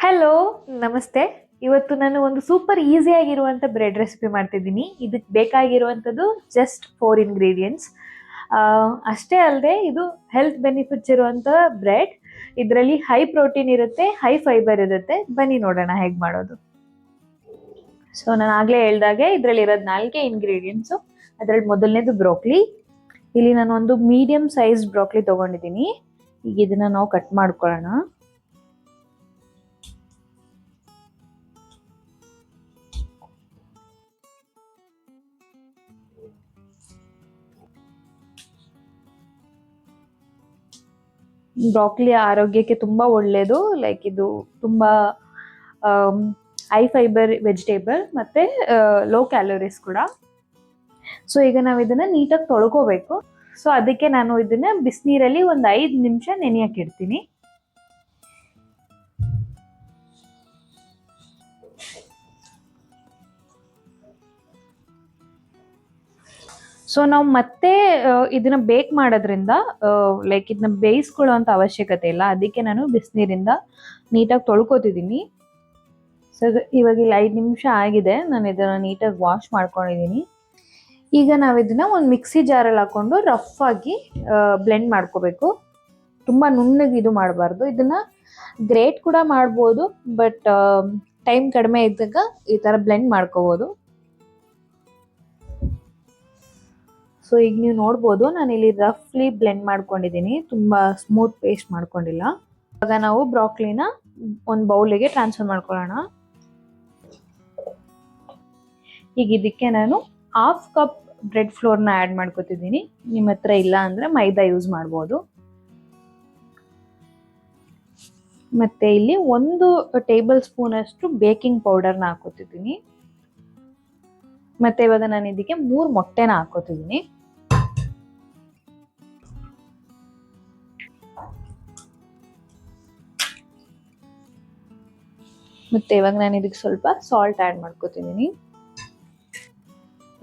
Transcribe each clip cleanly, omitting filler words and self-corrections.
Hello, ನಮಸ್ತೆ. ಇವತ್ತು ನಾನು ಒಂದು ಸೂಪರ್ ಈಸಿ ಆಗಿರುವಂಥ ಬ್ರೆಡ್ ರೆಸಿಪಿ ಮಾಡ್ತಿದ್ದೀನಿ. ಇದಕ್ಕೆ ಬೇಕಾಗಿರುವಂಥದ್ದು ಜಸ್ಟ್ 4 ಇಂಗ್ರೀಡಿಯೆಂಟ್ಸ್. ಅಷ್ಟೇ ಅಲ್ಲದೆ ಇದು ಹೆಲ್ತ್ ಬೆನಿಫಿಟ್ಸ್ ಇರುವಂಥ ಬ್ರೆಡ್. ಇದರಲ್ಲಿ ಹೈ ಪ್ರೋಟೀನ್ ಇರುತ್ತೆ, ಹೈ ಫೈಬರ್ ಇರುತ್ತೆ. ಬನ್ನಿ ನೋಡೋಣ ಹೇಗೆ ಮಾಡೋದು. ಸೊ ನಾನು ಆಗಲೇ ಹೇಳ್ದಾಗೆ ಇದರಲ್ಲಿ ಇರೋದು 4 ಇಂಗ್ರೀಡಿಯೆಂಟ್ಸು. ಅದರಲ್ಲಿ ಮೊದಲನೇದು ಬ್ರೋಕ್ಲಿ. ಇಲ್ಲಿ ನಾನು ಒಂದು ಮೀಡಿಯಂ ಸೈಜ್ ಬ್ರೋಕ್ಲಿ ತೊಗೊಂಡಿದ್ದೀನಿ. ಈಗ ಇದನ್ನು ನಾವು ಕಟ್ ಮಾಡ್ಕೊಳ್ಳೋಣ. ಬ್ರಾಕ್ಲಿ ಆರೋಗ್ಯಕ್ಕೆ ತುಂಬ ಒಳ್ಳೆಯದು. ಲೈಕ್ ಇದು ತುಂಬ ಹೈ ಫೈಬರ್ ವೆಜಿಟೇಬಲ್ ಮತ್ತು ಲೋ ಕ್ಯಾಲೋರೀಸ್ ಕೂಡ. ಸೊ ಈಗ ನಾವು ಇದನ್ನು ನೀಟಾಗಿ ತೊಳ್ಕೋಬೇಕು. ಸೊ ಅದಕ್ಕೆ ನಾನು ಇದನ್ನು ಬಿಸಿನೀರಲ್ಲಿ ಒಂದು 5 ನಿಮಿಷ ನೆನೆಯಕ್ಕೆ ಇಡ್ತೀನಿ. ಸೊ ನಾವು ಮತ್ತೆ ಇದನ್ನ ಬೇಕ್ ಮಾಡೋದ್ರಿಂದ ಲೈಕ್ ಇದನ್ನ ಬೇಯಿಸ್ಕೊಳ್ಳೋವಂಥ ಅವಶ್ಯಕತೆ ಇಲ್ಲ. ಅದಕ್ಕೆ ನಾನು ಬಿಸಿನೀರಿಂದ ನೀಟಾಗಿ ತೊಳ್ಕೊತಿದ್ದೀನಿ. ಸೊ ಇವಾಗ ಇಲ್ಲಿ 5 ನಿಮಿಷ ಆಗಿದೆ. ನಾನು ಇದನ್ನು ನೀಟಾಗಿ ವಾಶ್ ಮಾಡ್ಕೊಂಡಿದ್ದೀನಿ. ಈಗ ನಾವು ಇದನ್ನ ಒಂದು ಮಿಕ್ಸಿ ಜಾರಲ್ಲಿ ಹಾಕೊಂಡು ರಫ್ ಆಗಿ ಬ್ಲೆಂಡ್ ಮಾಡ್ಕೋಬೇಕು. ತುಂಬ ನುಣ್ಣಗೆ ಇದು ಮಾಡಬಾರ್ದು. ಇದನ್ನ ಗ್ರೇಟ್ ಕೂಡ ಮಾಡ್ಬೋದು, ಬಟ್ ಟೈಮ್ ಕಡಿಮೆ ಇದ್ದಾಗ ಈ ಥರ ಬ್ಲೆಂಡ್ ಮಾಡ್ಕೋಬೋದು. ಸೊ ಈಗ ನೀವು ನೋಡ್ಬೋದು, ನಾನು ಇಲ್ಲಿ ರಫ್ಲಿ ಬ್ಲೆಂಡ್ ಮಾಡ್ಕೊಂಡಿದ್ದೀನಿ, ತುಂಬ ಸ್ಮೂತ್ ಪೇಸ್ಟ್ ಮಾಡ್ಕೊಂಡಿಲ್ಲ. ಇವಾಗ ನಾವು ಬ್ರಾಕ್ಲಿನ ಒಂದು ಬೌಲಿಗೆ ಟ್ರಾನ್ಸ್ಫರ್ ಮಾಡ್ಕೊಳ್ಳೋಣ. ಈಗ ಇದಕ್ಕೆ ನಾನು 1/2 ಕಪ್ ಬ್ರೆಡ್ ಫ್ಲೋರ್ನ ಆ್ಯಡ್ ಮಾಡ್ಕೊತಿದ್ದೀನಿ. ನಿಮ್ಮ ಹತ್ರ ಇಲ್ಲ ಅಂದರೆ ಮೈದಾ ಯೂಸ್ ಮಾಡ್ಬೋದು. ಮತ್ತು ಇಲ್ಲಿ 1 ಟೇಬಲ್ ಸ್ಪೂನ್ ಅಷ್ಟು ಬೇಕಿಂಗ್ ಪೌಡರ್ನ ಹಾಕೋತಿದ್ದೀನಿ. ಮತ್ತು ಇವಾಗ ನಾನು ಇದಕ್ಕೆ 3 ಮೊಟ್ಟೆನ ಹಾಕೋತಿದ್ದೀನಿ. ಮತ್ತು ಇವಾಗ ನಾನು ಇದಕ್ಕೆ ಸ್ವಲ್ಪ ಸಾಲ್ಟ್ ಆ್ಯಡ್ ಮಾಡ್ಕೋತಿದ್ದೀನಿ.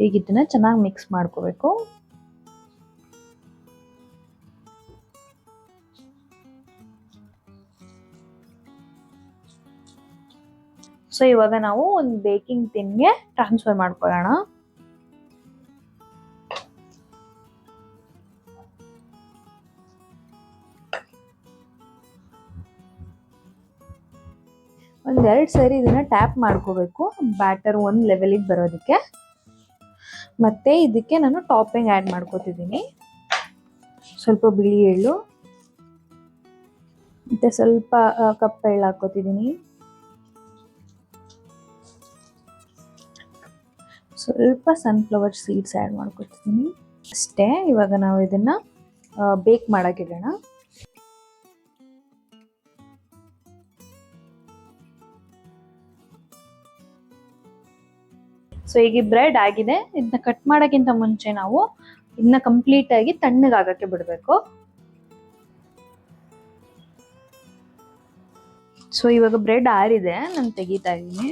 ಈಗ ಇದನ್ನ ಚೆನ್ನಾಗಿ ಮಿಕ್ಸ್ ಮಾಡ್ಕೋಬೇಕು. ಸೊ ಇವಾಗ ನಾವು ಒಂದು ಬೇಕಿಂಗ್ ಟಿನ್ಗೆ ಟ್ರಾನ್ಸ್ಫರ್ ಮಾಡ್ಕೊಳ್ಳೋಣ. ಒಂದೆರಡು ಸರಿ ಇದನ್ನ ಟ್ಯಾಪ್ ಮಾಡ್ಕೋಬೇಕು, ಬ್ಯಾಟರ್ ಒಂದು ಲೆವೆಲಿಗೆ ಬರೋದಕ್ಕೆ. ಮತ್ತೆ ಇದಕ್ಕೆ ನಾನು ಟಾಪಿಂಗ್ ಆ್ಯಡ್ ಮಾಡ್ಕೋತಿದ್ದೀನಿ. ಸ್ವಲ್ಪ ಬಿಳಿ ಎಳ್ಳು ಮತ್ತೆ ಸ್ವಲ್ಪ ಕಪ್ಪು ಎಳ್ಳು ಹಾಕೋತಿದ್ದೀನಿ. ಸ್ವಲ್ಪ ಸನ್ಫ್ಲವರ್ ಸೀಡ್ಸ್ ಆ್ಯಡ್ ಮಾಡ್ಕೊತಿದ್ದೀನಿ ಅಷ್ಟೇ. ಇವಾಗ ನಾವು ಇದನ್ನ ಬೇಕ್ ಮಾಡೋಕ್ಕಿಡೋಣ. ಸೊ ಈಗ ಬ್ರೆಡ್ ಆಗಿದೆ. ಇದನ್ನ ಕಟ್ ಮಾಡೋಕ್ಕಿಂತ ಮುಂಚೆ ನಾವು ಇದನ್ನ ಕಂಪ್ಲೀಟ್ ಆಗಿ ತಣ್ಣಗಾಗಕ್ಕೆ ಬಿಡಬೇಕು. ಸೊ ಇವಾಗ ಬ್ರೆಡ್ ಆರಿದೆ, ನಾನು ತೆಗಿತಾ ಇದ್ದೀನಿ.